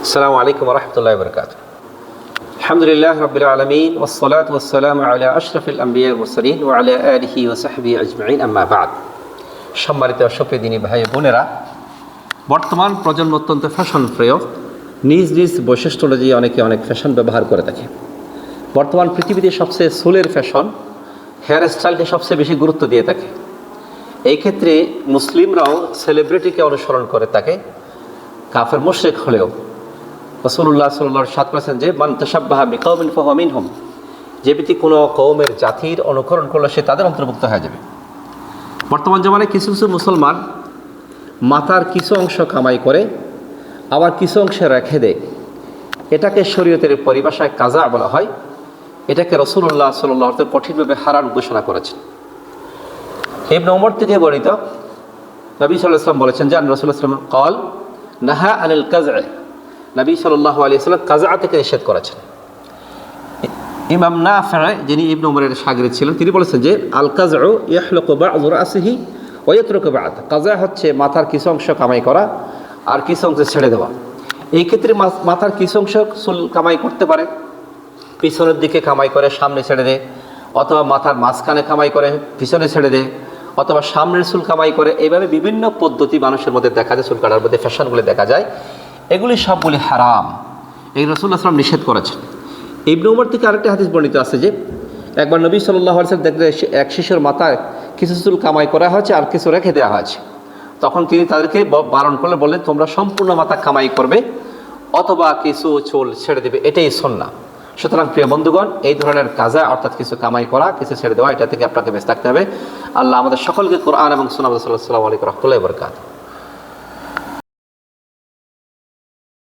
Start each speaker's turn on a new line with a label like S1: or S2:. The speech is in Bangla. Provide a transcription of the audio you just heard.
S1: আসসালামু আলাইকুম ওয়া রাহমাতুল্লাহি ওয়া বারাকাতুহু। আলহামদুলিল্লাহি রাব্বিল আলামিন ওয়াস সালাতু ওয়াস সালামু আলা আশরাফিল আমবিয়া ওয়াল মুরসালিন ওয়া আলা আলিহি ওয়া সাহবিহি আজমাইন, আম্মা বা'দ। সম্মানিত সুপ্রিয় দিনী ভাই বোনেরা, বর্তমান প্রজন্ম অত্যন্ত ফ্যাশন প্রিয়। নিজ নিজ বৈশিষ্ট্য অনুযায়ী অনেকে অনেক ফ্যাশন ব্যবহার করে থাকে। বর্তমান পৃথিবীতে সবচেয়ে চুলের ফ্যাশন, হেয়ার স্টাইলকে সবচেয়ে বেশি গুরুত্ব দিয়ে থাকে। এই ক্ষেত্রে মুসলিমরাও সেলিব্রিটিকে অনুসরণ করে থাকে, কাফের মুশরিক হলেও। রাসূলুল্লাহ সাল্লাল্লাহু আলাইহি ওয়াসাল্লাম সাত করেছেন যে মান তাশাব্বাহা বিকওমিন ফাহুয়া মিনহুম, যে ব্যক্তি কোনো কওমের জাতির অনুকরণ করলে সে তাদের অন্তর্ভুক্ত হয়ে যাবে। বর্তমান জমানায় কিছু কিছু মুসলমান মাথার কিছু অংশ কামাই করে, আবার কিছু অংশ রেখে দেয়। এটাকে শরীয়তের পরিভাষায় কাজা বলা হয়। এটাকে রাসূলুল্লাহ সাল্লাল্লাহু আলাইহি ওয়াসাল্লাম কঠিনভাবে হারাম ঘোষণা করেছেন। ইবনে ওমর থেকে বর্ণিত, নবী সাল্লাল্লাহু আলাইহি ওয়াসাল্লাম বলেছেন যে রাসূলুল্লাহ সাল্লাল্লাহু আলাইহি ওয়াসাল্লাম قال নাহা আনিল কাযা, নবী সাল্লাল্লাহু আলাইহি ওয়াসাল্লাম কাযা থেকে নিষেধ করেছেন। ইমাম নাফি, যিনি ইবনে ওমরের শাগির্দ ছিলেন, তিনি বলেছেন যে আল কাযউ ইয়াহলুকু বা'যু রাসিহি ওয়া ইয়াতরুকু বা'দ। কাযা হচ্ছে মাথার কিছু অংশ কামাই করা আর কিছু অংশ ছেড়ে দেওয়া। এই ক্ষেত্রে মাথার কিছু অংশ চুল কামাই করতে পারে, পিছনের দিকে কামাই করে সামনে ছেড়ে দেয়, অথবা মাথার মাঝখানে কামাই করে পিছনে ছেড়ে দেয়, অথবা সামনের চুল কামাই করে। এইভাবে বিভিন্ন পদ্ধতি মানুষের মধ্যে দেখা যায়, চুল কাটার মধ্যে ফ্যাশনগুলি দেখা যায়। এগুলি সবগুলি হারাম, এই রাসূলুল্লাহ সাল্লাল্লাহু আলাইহি ওয়াসাল্লাম নিষেধ করেছেন। ইবনে ওমর থেকে আরেকটা হাদিস বর্ণিত আছে যে একবার নবী সাল্লাল্লাহু আলাইহি ওয়াসাল্লাম দেখলে এক শিশুর মাথায় কিছু চুল কামাই করা হয়েছে আর কিছু রেখে দেওয়া হয়েছে। তখন তিনি তাদেরকে বারণ করলে বললেন, তোমরা সম্পূর্ণ মাথা কামাই করবে অথবা কিছু চুল ছেড়ে দেবে, এটাই সুন্নাহ। সুতরাং প্রিয় বন্ধুগণ, এই ধরনের কাজা অর্থাৎ কিছু কামাই করা, কিছু ছেড়ে দেওয়া, এটা থেকে আপনাকে বেঁচে থাকতে হবে। আল্লাহ আমাদের সকলকে কোরআন এবং সুন্নাহ সাল্লাল্লাহু আলাইহি ওয়া সাল্লাম রাহমাতুল্লাহি ওয়া বারাকাতুহু।